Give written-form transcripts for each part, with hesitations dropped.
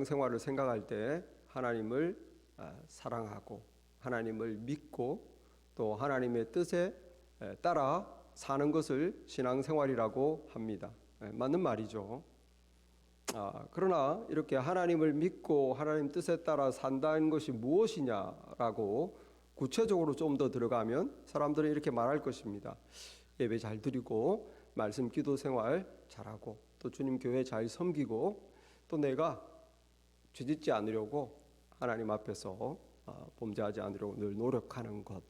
생활을 생각할 때 하나님을 사랑하고 하나님을 믿고 또 하나님의 뜻에 따라 사는 것을 신앙생활이라고 합니다. 맞는 말이죠. 그러나 이렇게 하나님을 믿고 하나님 뜻에 따라 산다는 것이 무엇이냐라고 구체적으로 좀 더 들어가면 사람들은 이렇게 말할 것입니다. 예배 잘 드리고 말씀 기도 생활 잘하고 또 주님 교회 잘 섬기고 또 내가 죄짓지 않으려고 하나님 앞에서 범죄하지 않으려고 늘 노력하는 것.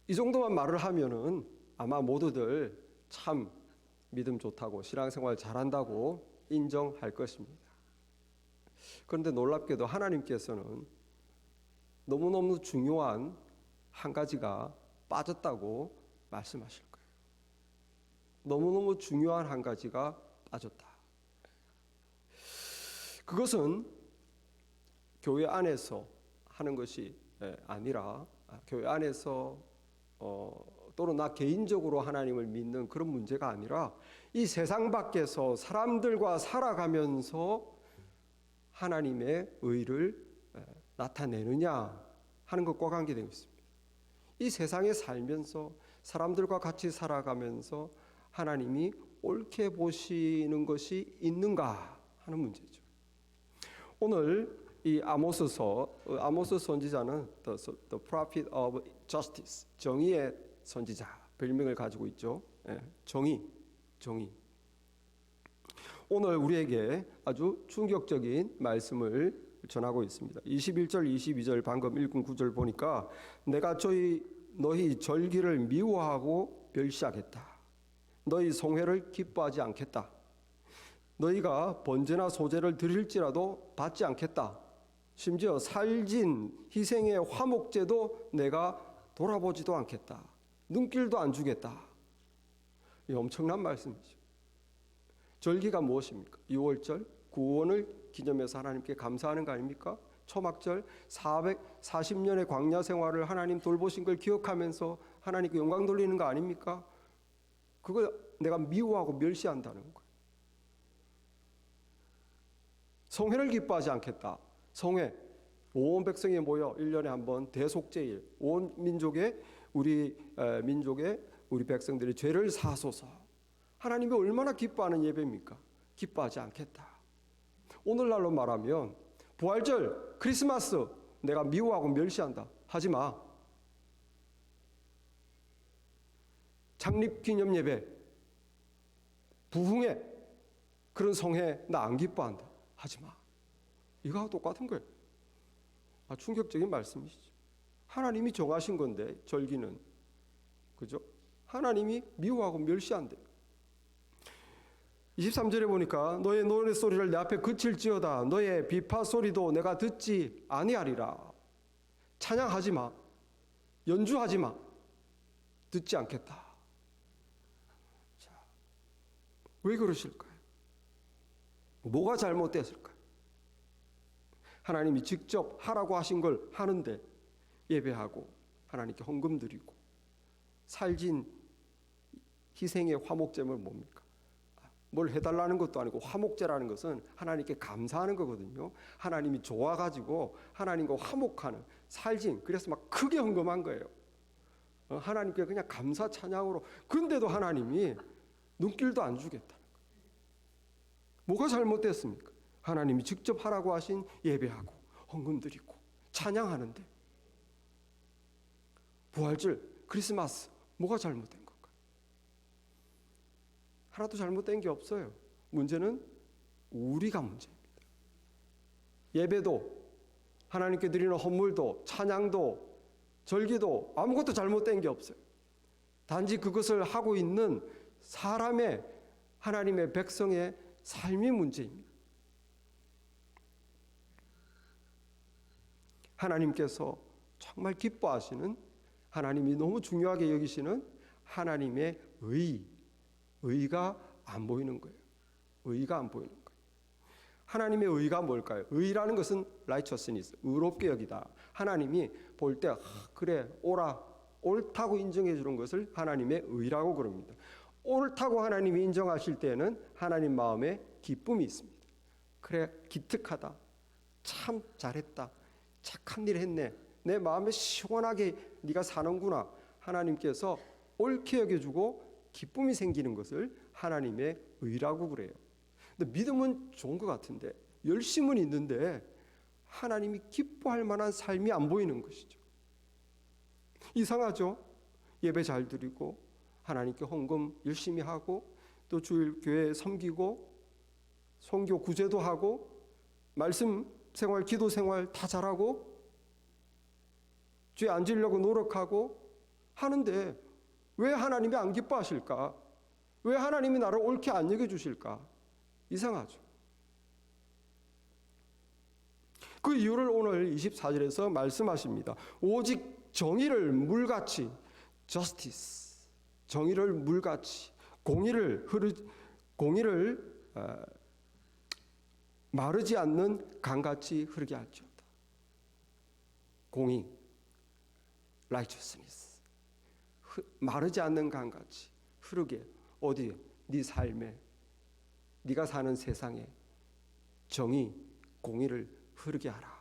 이 정도만 말을 하면은 아마 모두들 참 믿음 좋다고 신앙생활 잘한다고 인정할 것입니다. 그런데 놀랍게도 하나님께서는 너무너무 중요한 한 가지가 빠졌다고 말씀하실 거예요. 너무너무 중요한 한 가지가 빠졌다. 그것은 교회 안에서 하는 것이 아니라 교회 안에서 또는 나 개인적으로 하나님을 믿는 그런 문제가 아니라 이 세상 밖에서 사람들과 살아가면서 하나님의 의를 나타내느냐 하는 것과 관계되어 있습니다. 이 세상에 살면서 사람들과 같이 살아가면서 하나님이 옳게 보시는 것이 있는가 하는 문제죠. 오늘 이 아모스 선지자는 the prophet of justice, 정의의 선지자 별명을 가지고 있죠. 정의. 오늘 우리에게 아주 충격적인 말씀을 전하고 있습니다. 21절 22절 방금 읽은 구절 보니까 내가 너희 절기를 미워하고 멸시하겠다. 너희 성회를 기뻐하지 않겠다. 너희가 번제나 소제를 드릴지라도 받지 않겠다. 심지어 살진 희생의 화목제도 내가 돌아보지도 않겠다. 눈길도 안 주겠다. 이 엄청난 말씀이죠. 절기가 무엇입니까? 6월절 구원을 기념해서 하나님께 감사하는 거 아닙니까? 초막절 440년의 광야 생활을 하나님 돌보신 걸 기억하면서 하나님께 영광 돌리는 거 아닙니까? 그걸 내가 미워하고 멸시한다는 거예요. 성회를 기뻐하지 않겠다. 성회, 온 백성이 모여 1년에 한 번 대속죄일, 온 민족의 우리 백성들이 죄를 사소서. 하나님이 얼마나 기뻐하는 예배입니까? 기뻐하지 않겠다. 오늘날로 말하면 부활절, 크리스마스 내가 미워하고 멸시한다. 하지 마. 창립기념 예배, 부흥회, 그런 성회 나 안 기뻐한다. 하지 마. 이거하고 똑같은 거예요. 충격적인 말씀이시죠. 하나님이 정하신 건데 절기는, 그죠? 하나님이 미워하고 멸시한대. 23절에 보니까 너의 노랫소리를 내 앞에 그칠지어다. 너의 비파 소리도 내가 듣지 아니하리라. 찬양하지 마. 연주하지 마. 듣지 않겠다. 자, 왜 그러실까요? 뭐가 잘못됐을까요? 하나님이 직접 하라고 하신 걸 하는데 예배하고 하나님께 헌금 드리고 살진 희생의 화목제물 뭡니까? 뭘 해달라는 것도 아니고 화목제라는 것은 하나님께 감사하는 거거든요. 하나님이 좋아가지고 하나님과 화목하는 살진, 그래서 막 크게 헌금한 거예요. 하나님께 그냥 감사 찬양으로. 근데도 하나님이 눈길도 안 주겠다는 거예요. 뭐가 잘못됐습니까? 하나님이 직접 하라고 하신 예배하고 헌금 드리고 찬양하는데 부활절, 크리스마스 뭐가 잘못된 걸까요? 하나도 잘못된 게 없어요. 문제는 우리가 문제입니다. 예배도 하나님께 드리는 헌물도 찬양도 절기도 아무것도 잘못된 게 없어요. 단지 그것을 하고 있는 사람의, 하나님의 백성의 삶이 문제입니다. 하나님께서 정말 기뻐하시는, 하나님이 너무 중요하게 여기시는 하나님의 의가 안 보이는 거예요. 의가 안 보이는 거예요. 하나님의 의가 뭘까요? 의라는 것은 righteousness, 의롭게 여기다. 하나님이 볼 때 그래 옳다고 인정해 주는 것을 하나님의 의라고 그럽니다. 옳다고 하나님이 인정하실 때는 하나님 마음에 기쁨이 있습니다. 그래, 기특하다. 참 잘했다. 착한 일 했네. 내 마음에 시원하게 네가 사는구나. 하나님께서 옳게 여겨주고 기쁨이 생기는 것을 하나님의 의라고 그래요. 근데 믿음은 좋은 것 같은데, 열심은 있는데 하나님이 기뻐할 만한 삶이 안 보이는 것이죠. 이상하죠? 예배 잘 드리고 하나님께 헌금 열심히 하고 또 주일 교회 섬기고 선교 구제도 하고 말씀 생활, 기도 생활 다 잘하고 주에 앉으려고 노력하고 하는데 왜 하나님이 안 기뻐하실까? 왜 하나님이 나를 옳게 안 여겨주실까? 이상하죠. 그 이유를 오늘 24절에서 말씀하십니다. 오직 정의를 물같이, justice, 정의를 물같이, 공의를 마르지 않는 강같이 흐르게 할지어다. 공의, righteousness, 마르지 않는 강같이 흐르게. 어디에? 네 삶에, 네가 사는 세상에 정의, 공의를 흐르게 하라.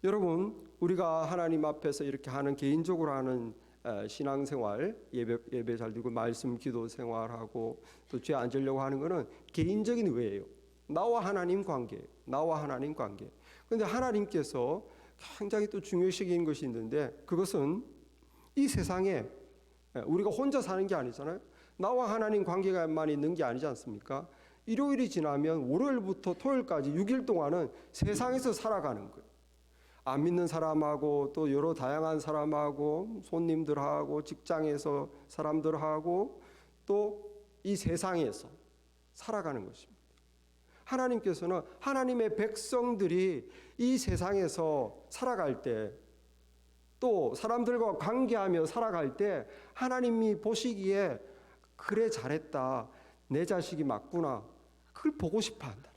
여러분, 우리가 하나님 앞에서 이렇게 하는 개인적으로 하는 신앙생활, 예배 잘 드리고 말씀 기도 생활하고 또 죄 안 지려고 하는 것은 개인적인 의예요. 나와 하나님 관계, 나와 하나님 관계. 그런데 하나님께서 굉장히 또 중요시 여기는 것이 있는데, 그것은 이 세상에 우리가 혼자 사는 게 아니잖아요. 나와 하나님 관계가만 있는 게 아니지 않습니까? 일요일이 지나면 월요일부터 토요일까지 6일 동안은 세상에서 살아가는 거예요. 안 믿는 사람하고 또 여러 다양한 사람하고 손님들하고 직장에서 사람들하고 또 이 세상에서 살아가는 것입니다. 하나님께서는 하나님의 백성들이 이 세상에서 살아갈 때, 또 사람들과 관계하며 살아갈 때 하나님이 보시기에 그래 잘했다, 내 자식이 맞구나, 그걸 보고 싶어 한다는 거예요.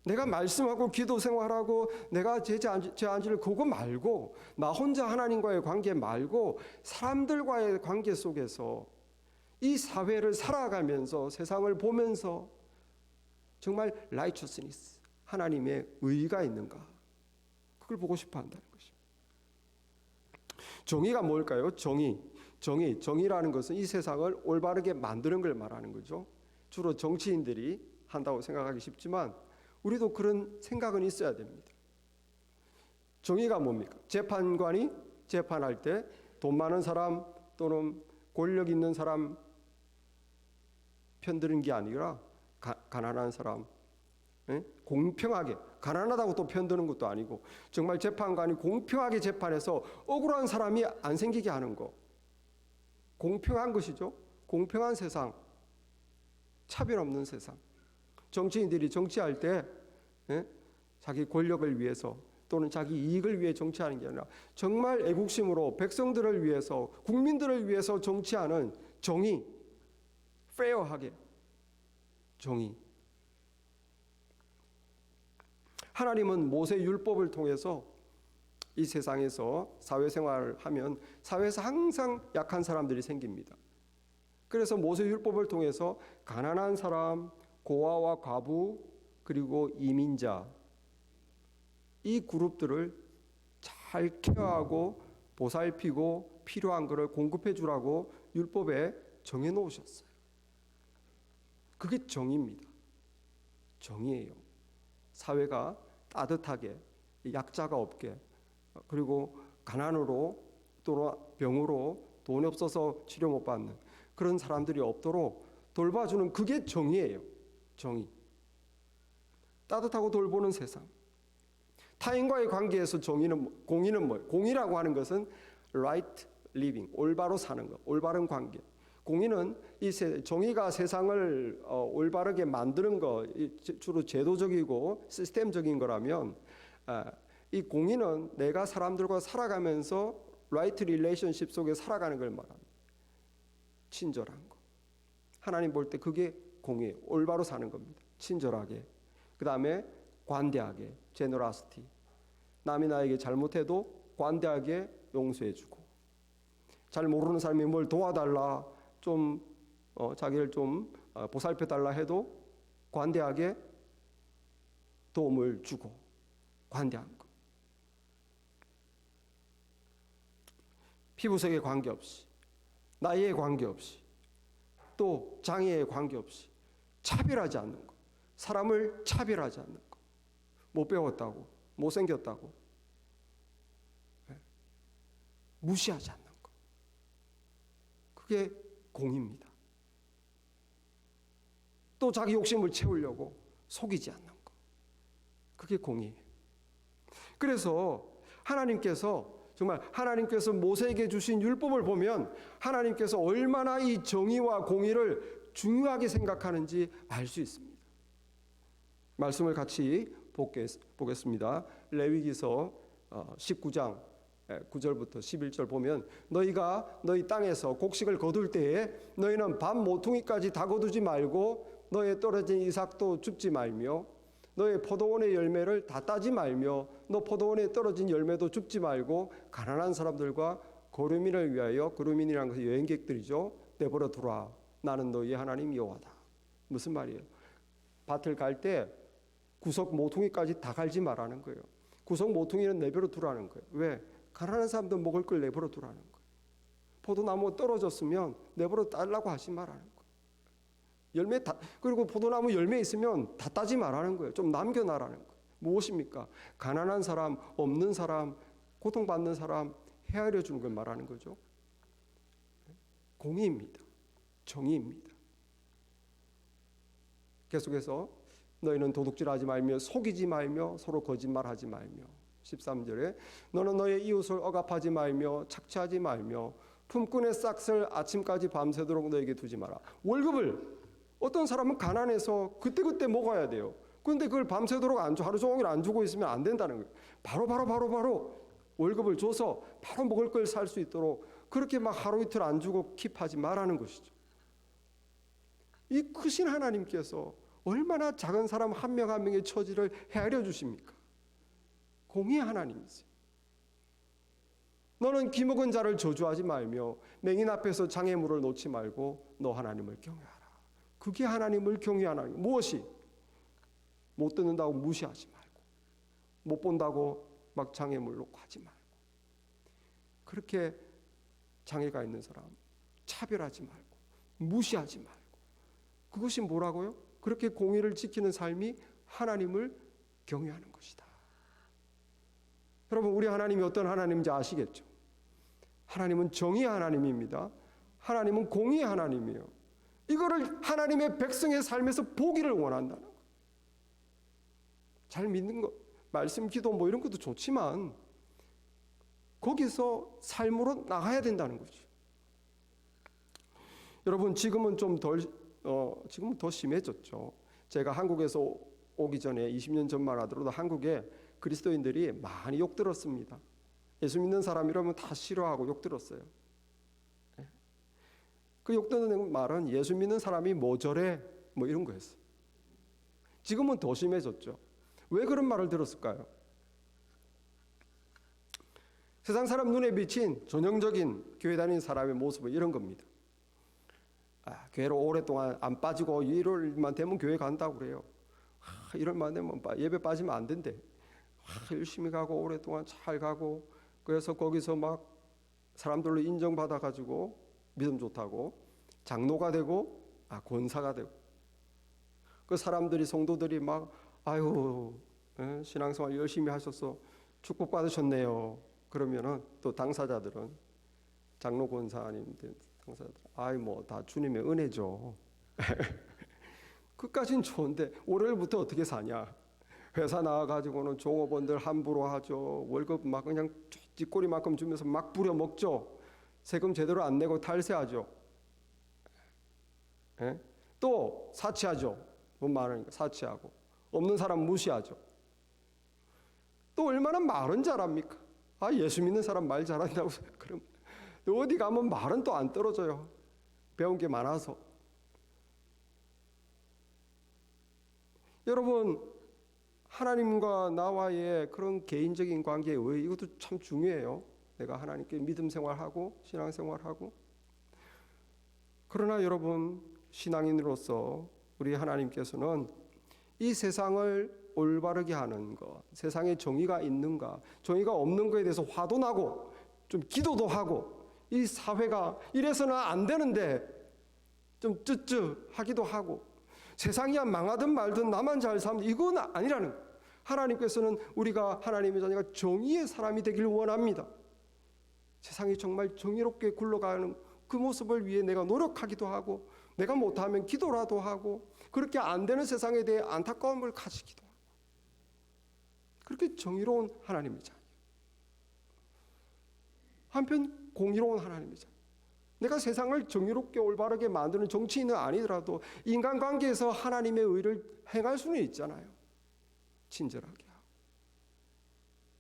내가 말씀하고 기도 생활하고 내가 제 안지를 그거 말고, 나 혼자 하나님과의 관계 말고 사람들과의 관계 속에서 이 사회를 살아가면서 세상을 보면서 정말 righteousness, 하나님의 의의가 있는가, 그걸 보고 싶어 한다는 것입니다. 정의가 뭘까요? 정의라는 것은 이 세상을 올바르게 만드는 걸 말하는 거죠. 주로 정치인들이 한다고 생각하기 쉽지만 우리도 그런 생각은 있어야 됩니다. 정의가 뭡니까? 재판관이 재판할 때 돈 많은 사람 또는 권력 있는 사람 편드는 게 아니라 가난한 사람, 공평하게, 가난하다고 또 편드는 것도 아니고 정말 재판관이 공평하게 재판해서 억울한 사람이 안 생기게 하는 거, 공평한 것이죠. 공평한 세상, 차별 없는 세상. 정치인들이 정치할 때 자기 권력을 위해서 또는 자기 이익을 위해 정치하는 게 아니라 정말 애국심으로 백성들을 위해서, 국민들을 위해서 정치하는 정의, 페어하게 정의. 하나님은 모세 율법을 통해서 이 세상에서 사회생활을 하면 사회에서 항상 약한 사람들이 생깁니다. 그래서 모세 율법을 통해서 가난한 사람, 고아와 과부, 그리고 이민자, 이 그룹들을 잘 케어하고 보살피고 필요한 것을 공급해 주라고 율법에 정해 놓으셨어요. 그게 정의입니다. 정의예요. 사회가 따뜻하게, 약자가 없게, 그리고 가난으로 또는 병으로 돈이 없어서 치료 못 받는 그런 사람들이 없도록 돌봐주는, 그게 정의예요. 정의. 따뜻하고 돌보는 세상. 타인과의 관계에서 공의는 뭐예요? 공의라고 하는 것은 right living, 올바로 사는 것, 올바른 관계. 공의는 정의가 세상을 올바르게 만드는 거, 주로 제도적이고 시스템적인 거라면, 이 공의는 내가 사람들과 살아가면서 right relationship 속에 살아가는 걸 말합니다. 친절한 거. 하나님 볼 때 그게 공의예요. 올바로 사는 겁니다. 친절하게. 그 다음에 관대하게, generosity. 남이 나에게 잘못해도 관대하게 용서해주고, 잘 모르는 사람이 뭘 도와달라, 좀 자기를 좀 보살펴달라 해도 관대하게 도움을 주고, 관대한 것. 피부색에 관계없이, 나이에 관계없이, 또 장애에 관계없이 차별하지 않는 것. 사람을 차별하지 않는 것. 못 배웠다고, 못생겼다고 무시하지 않는 것. 그게 공의입니다. 또 자기 욕심을 채우려고 속이지 않는 것. 그게 공의예요. 그래서 하나님께서 모세에게 주신 율법을 보면 하나님께서 얼마나 이 정의와 공의를 중요하게 생각하는지 알 수 있습니다. 말씀을 같이 보겠습니다. 레위기서 19장 9절부터 11절 보면, 너희가 너희 땅에서 곡식을 거둘 때에 너희는 밤 모퉁이까지 다 거두지 말고 너의 떨어진 이삭도 줍지 말며 너의 포도원의 열매를 다 따지 말며 너 포도원에 떨어진 열매도 줍지 말고 가난한 사람들과 거류민을 위하여, 거류민이라는 것은 여행객들이죠, 내버려 두라. 나는 너희의 하나님 여호와다. 무슨 말이에요? 밭을 갈 때 구석 모퉁이까지 다 갈지 말라는 거예요. 구석 모퉁이는 내버려 두라는 거예요. 왜? 가난한 사람들 먹을 걸 내버려 두라는 거예요. 포도나무 떨어졌으면 내버려 달라고 하지 말라는 거예요. 그리고 포도나무 열매 있으면 다 따지 말라는 거예요. 좀 남겨놔라는 거예요. 무엇입니까? 가난한 사람, 없는 사람, 고통받는 사람 헤아려 주는 걸 말하는 거죠. 공의입니다. 정의입니다. 계속해서 너희는 도둑질하지 말며 속이지 말며 서로 거짓말하지 말며, 13절에 너는 너의 이웃을 억압하지 말며 착취하지 말며 품꾼의 싹을 아침까지 밤새도록 너에게 두지 마라. 월급을, 어떤 사람은 가난해서 그때그때 먹어야 돼요. 그런데 그걸 밤새도록 하루 종일 안 주고 있으면 안 된다는 거예요. 바로 월급을 줘서 바로 먹을 걸 살 수 있도록 그렇게 막 하루 이틀 안 주고 킵하지 말라는 것이죠. 이 크신 하나님께서 얼마나 작은 사람 한 명 한 명의 처지를 헤아려 주십니까? 공의의 하나님이세요. 너는 기먹은 자를 저주하지 말며 맹인 앞에서 장애물을 놓지 말고 너 하나님을 경외하라. 그게 하나님을 경외하는 하나님. 무엇이? 못 듣는다고 무시하지 말고, 못 본다고 막 장애물 놓고 하지 말고, 그렇게 장애가 있는 사람 차별하지 말고 무시하지 말고, 그것이 뭐라고요? 그렇게 공의를 지키는 삶이 하나님을 경외하는 것이다. 여러분, 우리 하나님이 어떤 하나님인지 아시겠죠? 하나님은 정의의 하나님입니다. 하나님은 공의의 하나님이에요. 이거를 하나님의 백성의 삶에서 보기를 원한다는 거예요. 잘 믿는 것, 말씀, 기도 뭐 이런 것도 좋지만 거기서 삶으로 나가야 된다는 거죠. 여러분, 지금은 지금은 더 심해졌죠. 제가 한국에서 오기 전에 20년 전만 하더라도 한국에 그리스도인들이 많이 욕들었습니다. 예수 믿는 사람 이러면 다 싫어하고 욕들었어요. 그 욕드는 말은 예수 믿는 사람이 뭐 저래 뭐 이런 거였어요. 지금은 더 심해졌죠. 왜 그런 말을 들었을까요? 세상 사람 눈에 비친 전형적인 교회 다니는 사람의 모습은 이런 겁니다. 교회로 오랫동안 안 빠지고 일요일만 되면 교회 간다고 그래요. 일요일만 되면 예배 빠지면 안 된대. 열심히 가고 오랫동안 잘 가고, 그래서 거기서 막 사람들로 인정받아 가지고 믿음 좋다고 장로가 되고 권사가 되고, 그 사람들이, 성도들이 막 아유 신앙생활 열심히 하셔서 축복 받으셨네요. 그러면은 또 당사자들은, 장로 권사님 당사자들, 아이 뭐 다 주님의 은혜죠. 그까진 좋은데 월요일부터 어떻게 사냐? 회사 나와가지고는 종업원들 함부로 하죠. 월급 막 그냥 찌꼬리만큼 주면서 막 부려 먹죠. 세금 제대로 안 내고 탈세하죠. 또 사치하죠. 돈 많으니까 사치하고, 없는 사람 무시하죠. 또 얼마나 말은 잘합니까? 예수 믿는 사람 말 잘한다고 그럼 어디 가면 말은 또 안 떨어져요. 배운 게 많아서. 여러분, 하나님과 나와의 그런 개인적인 관계, 이것도 참 중요해요. 내가 하나님께 믿음 생활하고 신앙 생활하고. 그러나 여러분, 신앙인으로서 우리 하나님께서는 이 세상을 올바르게 하는 것, 세상에 정의가 있는가, 정의가 없는 것에 대해서 화도 나고 좀 기도도 하고, 이 사회가 이래서는 안 되는데 좀 쯧쯧하기도 하고, 세상이 망하든 말든 나만 잘 살면 이건 아니라는 거예요. 하나님께서는 우리가 하나님의 자녀가 정의의 사람이 되길 원합니다. 세상이 정말 정의롭게 굴러가는 그 모습을 위해 내가 노력하기도 하고, 내가 못하면 기도라도 하고, 그렇게 안 되는 세상에 대해 안타까움을 가지기도 하고, 그렇게 정의로운 하나님의 자녀, 한편 공의로운 하나님의 자녀. 내가 세상을 정의롭게 올바르게 만드는 정치인은 아니더라도 인간관계에서 하나님의 의를 행할 수는 있잖아요. 친절하게 하고,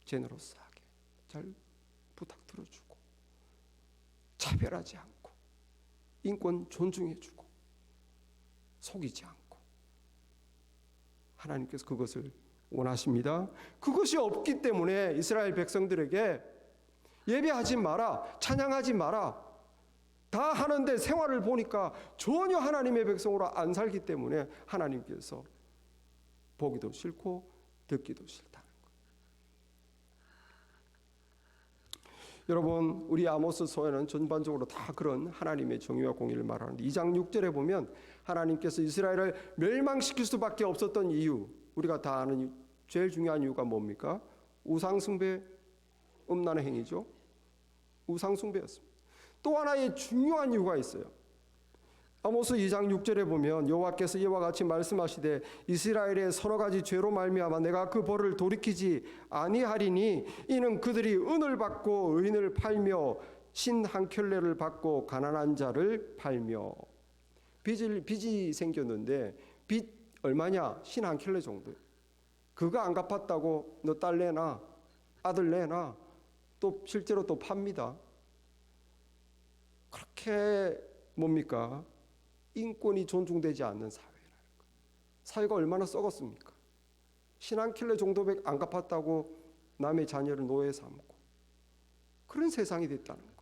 제너러스하게 잘 부탁 들어주고, 차별하지 않고, 인권 존중해주고, 속이지 않고. 하나님께서 그것을 원하십니다. 그것이 없기 때문에 이스라엘 백성들에게 예배하지 마라, 찬양하지 마라, 다 하는데 생활을 보니까 전혀 하나님의 백성으로 안 살기 때문에 하나님께서 보기도 싫고 듣기도 싫다는 거예요. 여러분, 우리 아모스서에는 전반적으로 다 그런 하나님의 정의와 공의를 말하는데 2장 6절에 보면 하나님께서 이스라엘을 멸망시킬 수밖에 없었던 이유, 우리가 다 아는 제일 중요한 이유가 뭡니까? 우상숭배, 음란의 행위죠. 우상숭배였습니다. 또 하나의 중요한 이유가 있어요. 아모스 2장 6절에 보면 여호와께서 이와 같이 말씀하시되 이스라엘의 서너 가지 죄로 말미암아 내가 그 벌을 돌이키지 아니하리니 이는 그들이 은을 받고 의인을 팔며 신 한 켤레를 받고 가난한 자를 팔며. 빚이 생겼는데 빚 얼마냐? 신 한 켤레 정도. 그거 안 갚았다고 너 딸 내놔, 아들 내놔, 또 실제로 또 팝니다. 그렇게 뭡니까? 인권이 존중되지 않는 사회라는 거예요. 사회가 얼마나 썩었습니까? 신 한 켤레 정도밖에 안 갚았다고 남의 자녀를 노예 삼고, 그런 세상이 됐다는 거예요.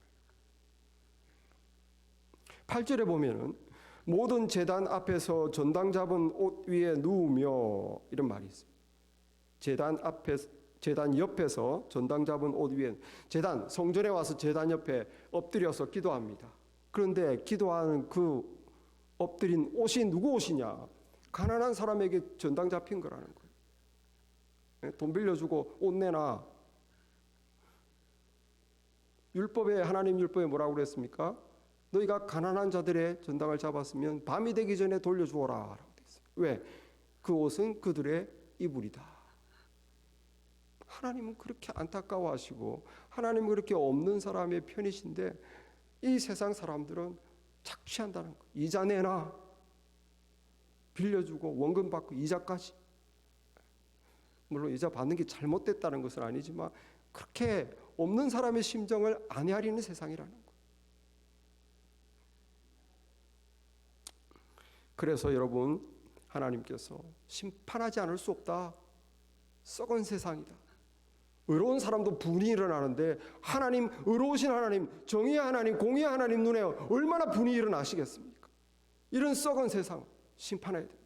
8절에 보면은 모든 제단 앞에서 전당 잡은 옷 위에 누우며, 이런 말이 있어요. 제단 옆에서 전당 잡은 옷 위에, 제단, 성전에 와서 제단 옆에 엎드려서 기도합니다. 그런데 기도하는 그 엎드린 옷이 누구 옷이냐? 가난한 사람에게 전당 잡힌 거라는 거예요. 돈 빌려주고 옷 내놔. 율법에, 하나님 율법에 뭐라고 그랬습니까? 너희가 가난한 자들의 전당을 잡았으면 밤이 되기 전에 돌려주어라 라고 돼 있어요. 왜? 그 옷은 그들의 이불이다. 하나님은 그렇게 안타까워하시고 하나님은 그렇게 없는 사람의 편이신데 이 세상 사람들은 착취한다는 거예요. 이자 내놔, 빌려주고 원금 받고 이자까지. 물론 이자 받는 게 잘못됐다는 것은 아니지만 그렇게 없는 사람의 심정을 안 헤아리는 세상이라는 거예요. 그래서 여러분, 하나님께서 심판하지 않을 수 없다. 썩은 세상이다. 의로운 사람도 분이 일어나는데 하나님, 의로우신 하나님, 정의의 하나님, 공의의 하나님 눈에 얼마나 분이 일어나시겠습니까? 이런 썩은 세상 심판해야 된다.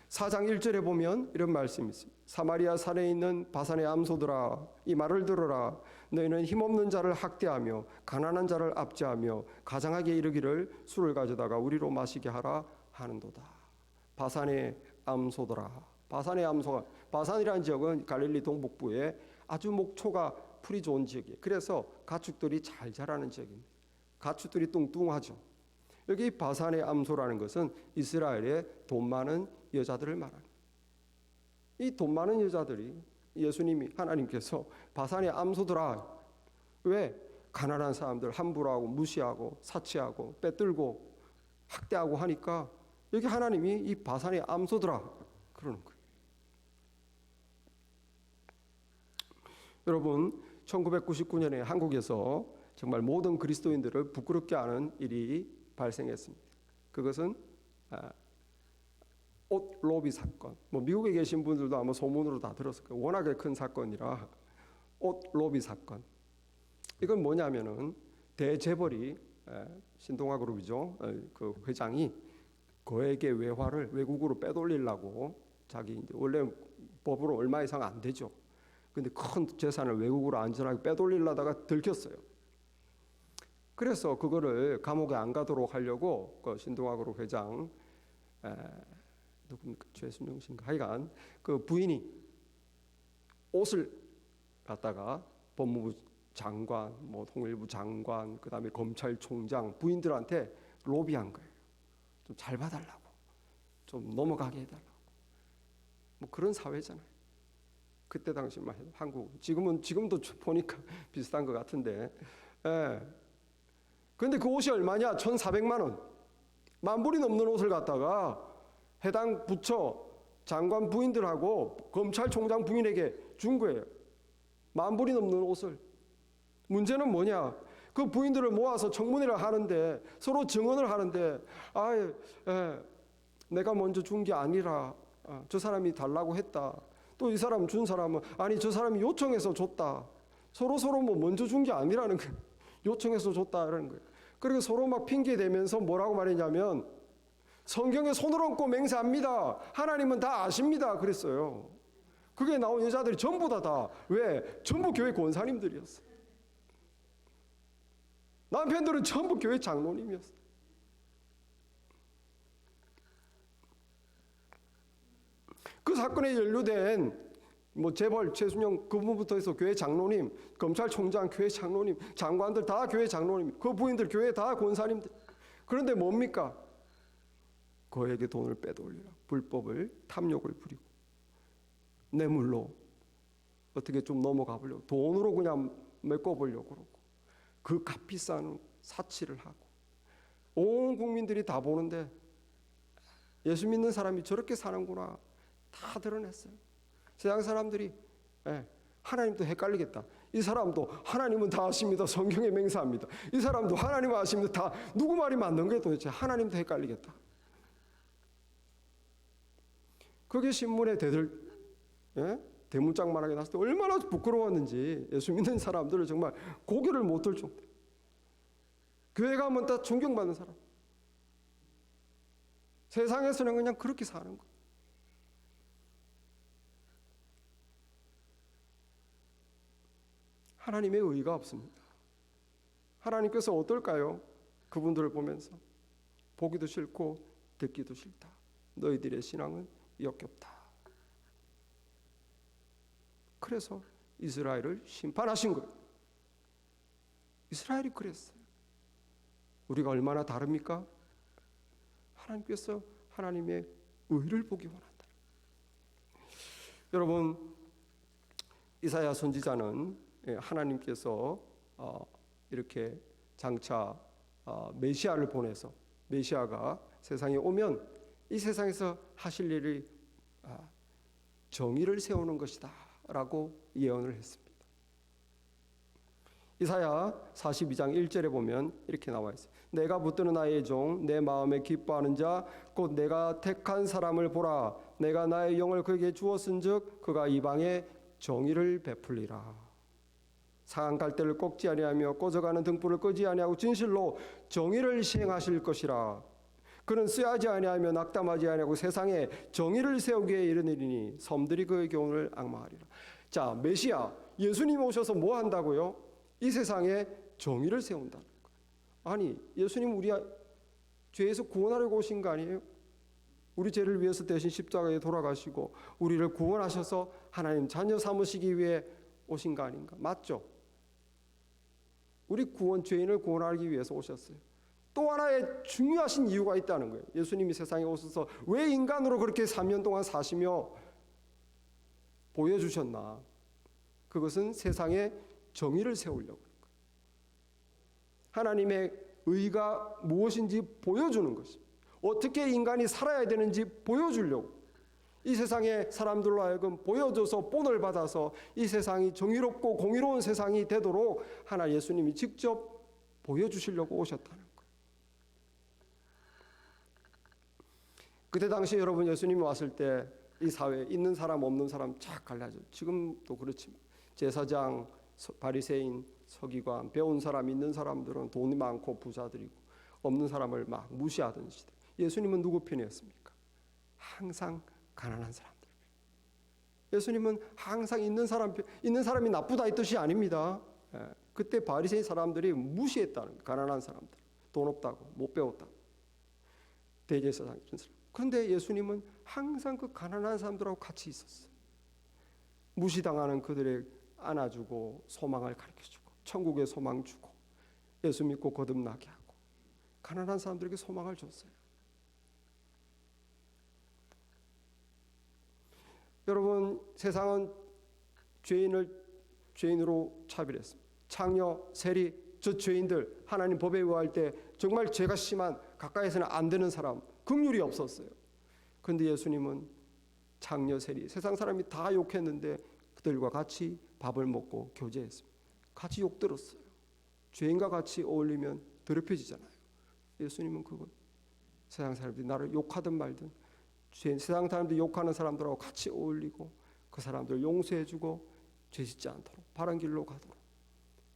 4장 1절에 보면 이런 말씀이 있습니다. 사마리아 산에 있는 바산의 암소들아, 이 말을 들어라. 너희는 힘없는 자를 학대하며 가난한 자를 압제하며 가장하게 이르기를 술을 가져다가 우리로 마시게 하라 하는도다. 바산의 암소들아. 바산의 암소가, 바산이라는 지역은 갈릴리 동북부에 아주 목초가 풀이 좋은 지역이에요. 그래서 가축들이 잘 자라는 지역입니다. 가축들이 뚱뚱하죠. 여기 바산의 암소라는 것은 이스라엘의 돈 많은 여자들을 말합니다. 이 돈 많은 여자들이 예수님이, 하나님께서 바산의 암소들아, 왜? 가난한 사람들 함부로 하고 무시하고 사치하고 빼들고 학대하고 하니까 여기 하나님이 이 바산의 암소들아 그러는 거예요. 여러분, 1999년에 한국에서 정말 모든 그리스도인들을 부끄럽게 하는 일이 발생했습니다. 그것은 옷 로비 사건. 미국에 계신 분들도 아마 소문으로 다 들었을 거예요. 워낙에 큰 사건이라 옷 로비 사건. 이건 뭐냐면은 대재벌이 신동아 그룹이죠. 그 회장이 거액의 외화를 외국으로 빼돌리려고 자기 이제 원래 법으로 얼마 이상 안 되죠. 근데 큰 재산을 외국으로 안전하게 빼돌리려다가 들켰어요. 그래서 그거를 감옥에 안 가도록 하려고 그 신동아 그룹 회장 누굽니까? 최순영 씨인가? 하여간 그 부인이 옷을 갖다가 법무부 장관, 뭐 통일부 장관, 그다음에 검찰총장 부인들한테 로비한 거예요. 좀 잘 봐달라고, 좀 넘어가게 해달라고. 뭐 그런 사회잖아요. 그때 당시만 해도 한국, 지금도 보니까 비슷한 것 같은데. 예. 근데 그 옷이 얼마냐? 1,400만 원. 만 불이 넘는 옷을 갖다가 해당 부처 장관 부인들하고 검찰총장 부인에게 준 거예요. 만 불이 넘는 옷을. 문제는 뭐냐? 그 부인들을 모아서 청문회를 하는데 서로 증언을 하는데 내가 먼저 준 게 아니라 저 사람이 달라고 했다. 또 이 사람 준 사람은 아니 저 사람이 요청해서 줬다. 서로 뭐 먼저 준 게 아니라는 거예요. 요청해서 줬다라는 거예요. 그리고 서로 막 핑계 대면서 뭐라고 말했냐면 성경에 손을 얹고 맹세합니다. 하나님은 다 아십니다. 그랬어요. 그게 나온 여자들이 전부 다 왜? 전부 교회 권사님들이었어요. 남편들은 전부 교회 장로님이었어요. 그 사건에 연루된 뭐 재벌 최순영 그분부터 해서 교회 장로님, 검찰총장 교회 장로님, 장관들 다 교회 장로님, 그 부인들 교회 다 권사님들. 그런데 뭡니까? 그에게 돈을 빼돌리라. 불법을 탐욕을 부리고 뇌물로 어떻게 좀 넘어가 보려고 돈으로 그냥 메꿔보려고 그러고 그 값비싼 사치를 하고 온 국민들이 다 보는데 예수 믿는 사람이 저렇게 사는구나 다 드러냈어요. 세상 사람들이 하나님도 헷갈리겠다. 이 사람도 하나님은 다 아십니다. 성경에 맹세합니다. 이 사람도 하나님은 아십니다. 다 누구 말이 맞는 거예요 도대체. 하나님도 헷갈리겠다. 그게 신문에 대문짝만하게 났을 때 얼마나 부끄러웠는지 예수 믿는 사람들을 정말 고개를 못 들 정도. 교회 가면 다 존경받는 사람. 세상에서는 그냥 그렇게 사는 거예요. 하나님의 의가 없습니다. 하나님께서 어떨까요? 그분들을 보면서 보기도 싫고 듣기도 싫다. 너희들의 신앙은 역겹다. 그래서 이스라엘을 심판하신 거예요. 이스라엘이 그랬어요. 우리가 얼마나 다릅니까? 하나님께서 하나님의 의를 보기 원한다. 여러분, 이사야 선지자는 하나님께서 이렇게 장차 메시아를 보내서 메시아가 세상에 오면 이 세상에서 하실 일이 정의를 세우는 것이다 라고 예언을 했습니다. 이사야 42장 1절에 보면 이렇게 나와 있어요. 내가 붙드는 나의 종 내 마음에 기뻐하는 자 곧 내가 택한 사람을 보라. 내가 나의 영을 그에게 주었은즉 그가 이방에 정의를 베풀리라. 상한 갈대를 꺾지 아니하며 꺼져가는 등불을 끄지 아니하고 진실로 정의를 시행하실 것이라. 그는 쇠하지 아니하며 낙담하지 아니하고 세상에 정의를 세우기에 이르느니니 섬들이 그의 교훈을 앙망하리라. 자, 메시아 예수님 오셔서 뭐 한다고요? 이 세상에 정의를 세운다는 거예요. 아니, 예수님 우리 죄에서 구원하려고 오신 거 아니에요? 우리 죄를 위해서 대신 십자가에 돌아가시고 우리를 구원하셔서 하나님 자녀 삼으시기 위해 오신 거 아닌가? 맞죠? 우리 죄인을 구원하기 위해서 오셨어요. 또 하나의 중요하신 이유가 있다는 거예요. 예수님이 세상에 오셔서 왜 인간으로 그렇게 3년 동안 사시며 보여주셨나? 그것은 세상에 정의를 세우려고 하는 거예요. 하나님의 의가 무엇인지 보여주는 것입니다. 어떻게 인간이 살아야 되는지 보여주려고. 이 세상의 사람들로 하여금 보여줘서 본을 받아서 이 세상이 정의롭고 공의로운 세상이 되도록 하나 예수님이 직접 보여주시려고 오셨다는 거예요. 그때 당시 여러분 예수님이 왔을 때 이 사회에 있는 사람 없는 사람 쫙 갈라져. 지금도 그렇지만 제사장, 바리새인, 서기관, 배운 사람 있는 사람들은 돈이 많고 부자들이고 없는 사람을 막 무시하던 시대. 예수님은 누구 편이었습니까? 항상 가난한 사람들. 예수님은 항상 있는 사람이 나쁘다 이 뜻이 아닙니다. 그때 바리새인 사람들이 무시했다는 거예요. 가난한 사람들, 돈 없다고, 못 배웠다고, 대제사장 이런 사람. 그런데 예수님은 항상 그 가난한 사람들하고 같이 있었어요. 무시당하는 그들을 안아주고 소망을 가르쳐주고 천국의 소망 주고 예수 믿고 거듭나게 하고 가난한 사람들에게 소망을 줬어요. 여러분, 세상은 죄인을 죄인으로 차별했습니다. 창녀, 세리, 저 죄인들 하나님 법에 의할 때 정말 죄가 심한 가까이서는 안 되는 사람 긍휼이 없었어요. 그런데 예수님은 창녀, 세리 세상 사람이 다 욕했는데 그들과 같이 밥을 먹고 교제했습니다. 같이 욕 들었어요. 죄인과 같이 어울리면 더럽혀지잖아요. 예수님은 그거 세상 사람들이 나를 욕하든 말든 세상 사람들이 욕하는 사람들하고 같이 어울리고 그 사람들을 용서해주고 죄 짓지 않도록 바른 길로 가도록.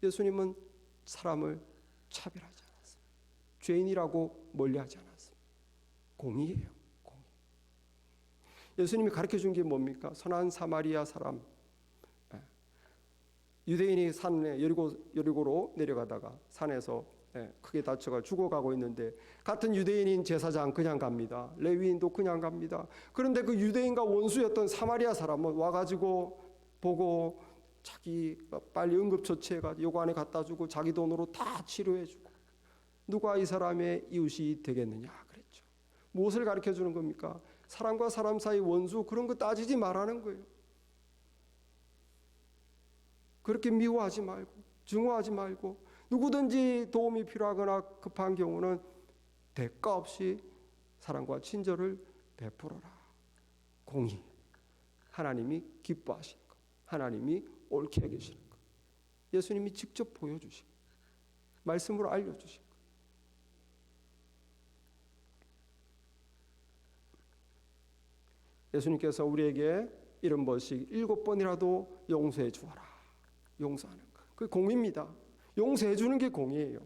예수님은 사람을 차별하지 않았어요. 죄인이라고 멀리하지 않았어요. 공의예요. 공의. 예수님이 가르쳐준 게 뭡니까? 선한 사마리아 사람. 유대인이 산에 여리고로 내려가다가 산에서 크게 다쳐가 죽어가고 있는데 같은 유대인인 제사장 그냥 갑니다. 레위인도 그냥 갑니다. 그런데 그 유대인과 원수였던 사마리아 사람은 와가지고 보고 자기 빨리 응급처치해가지고 요관에 갖다 주고 자기 돈으로 다 치료해주고 누가 이 사람의 이웃이 되겠느냐 그랬죠. 무엇을 가르쳐주는 겁니까? 사람과 사람 사이 원수 그런 거 따지지 말라는 거예요. 그렇게 미워하지 말고 증오하지 말고 누구든지 도움이 필요하거나 급한 경우는 대가 없이 사랑과 친절을 베풀어라. 공의. 하나님이 기뻐하시는 것. 하나님이 옳게 여기시는 것. 예수님이 직접 보여주신 것. 말씀으로 알려주신 것. 예수님께서 우리에게 이런 번씩 7번이라도 용서해 주어라. 용서하는 것. 그게 공의입니다. 용서해 주는 게 공의예요.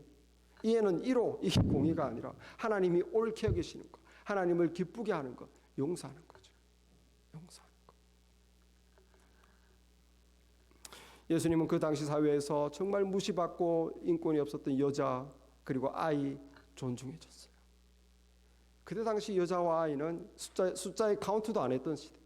이해는 1호 이게 공의가 아니라 하나님이 옳게 여기시는 것, 하나님을 기쁘게 하는 것, 용서하는 거죠. 용서하는 것. 예수님은 그 당시 사회에서 정말 무시받고 인권이 없었던 여자 그리고 아이 존중해 줬어요. 그때 당시 여자와 아이는 숫자의 카운트도 안 했던 시대.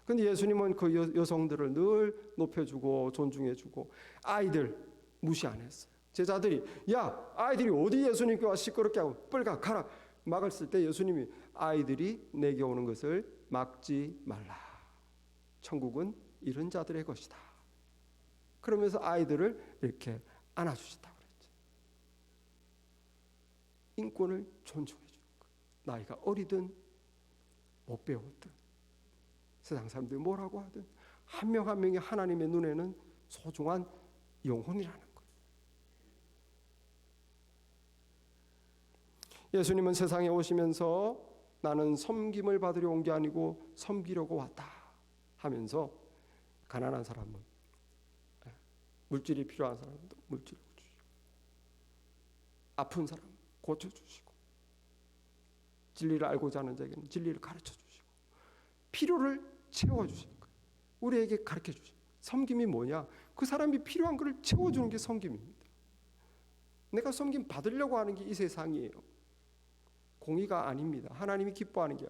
그런데 예수님은 그 여성들을 늘 높여주고 존중해주고 아이들 무시 안 했어요. 제자들이 야 아이들이 어디 예수님께 와 시끄럽게 하고 빨리 가라 막았을 때 예수님이 아이들이 내게 오는 것을 막지 말라. 천국은 이런 자들의 것이다. 그러면서 아이들을 이렇게 안아주시다고 그랬죠. 인권을 존중해 주는 것. 나이가 어리든 못 배웠든 세상 사람들이 뭐라고 하든 한 명 한 명이 하나님의 눈에는 소중한 영혼이라는 거예요. 예수님은 세상에 오시면서 나는 섬김을 받으려 온 게 아니고 섬기려고 왔다 하면서 가난한 사람은 물질이 필요한 사람도 물질을 주시고 아픈 사람 고쳐주시고 진리를 알고자 하는 자에게는 진리를 가르쳐주시고 필요를 채워주시는 거예요. 우리에게 가르쳐주시는 거예요. 섬김이 뭐냐? 그 사람이 필요한 것을 채워주는 게 섬김입니다. 내가 섬김 받으려고 하는 게 이 세상이에요. 공의가 아닙니다. 하나님이 기뻐하는 게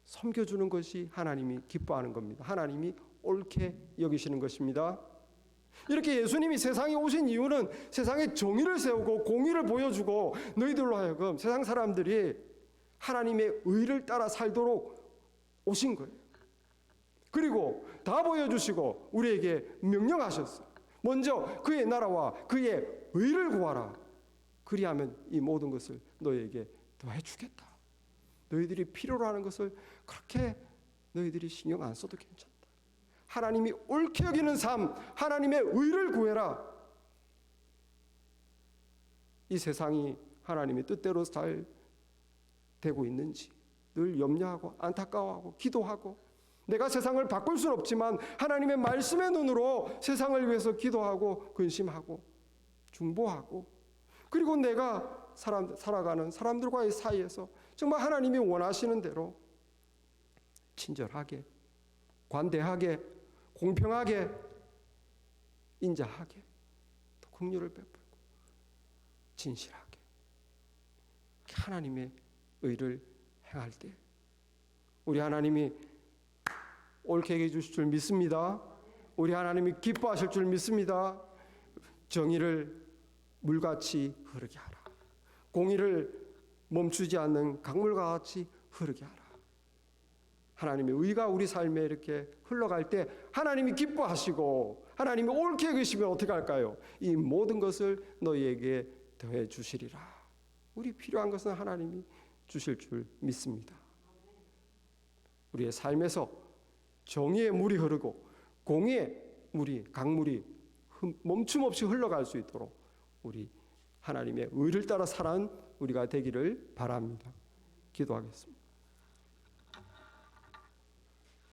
섬겨주는 것이 하나님이 기뻐하는 겁니다. 하나님이 옳게 여기시는 것입니다. 이렇게 예수님이 세상에 오신 이유는 세상에 정의를 세우고 공의를 보여주고 너희들로 하여금 세상 사람들이 하나님의 의를 따라 살도록 오신 거예요. 그리고 다 보여주시고 우리에게 명령하셨어요. 먼저 그의 나라와 그의 의를 구하라. 그리하면 이 모든 것을 너희에게 더해주겠다. 너희들이 필요로 하는 것을 그렇게 너희들이 신경 안 써도 괜찮다. 하나님이 옳게 여기는 삶, 하나님의 의를 구해라. 이 세상이 하나님의 뜻대로 잘 되고 있는지 늘 염려하고 안타까워하고 기도하고 내가 세상을 바꿀 수는 없지만 하나님의 말씀의 눈으로 세상을 위해서 기도하고 근심하고 중보하고, 그리고 내가 살아가는 사람들과의 사이에서 정말 하나님이 원하시는 대로 친절하게, 관대하게, 공평하게, 인자하게, 또 긍휼을 베풀고 진실하게 하나님의 의를 행할 때 우리 하나님이 옳게 해 주실 줄 믿습니다. 우리 하나님이 기뻐하실 줄 믿습니다. 정의를 물같이 흐르게 하라. 공의를 멈추지 않는 강물과 같이 흐르게 하라. 하나님의 의가 우리 삶에 이렇게 흘러갈 때 하나님이 기뻐하시고 하나님이 옳게 여기시면 어떻게 할까요? 이 모든 것을 너희에게 더해 주시리라. 우리 필요한 것은 하나님이 주실 줄 믿습니다. 우리의 삶에서 정의의 물이 흐르고 공의의 물이, 강물이 멈춤 없이 흘러갈 수 있도록 우리 하나님의 의를 따라 살아가는 우리가 되기를 바랍니다. 기도하겠습니다.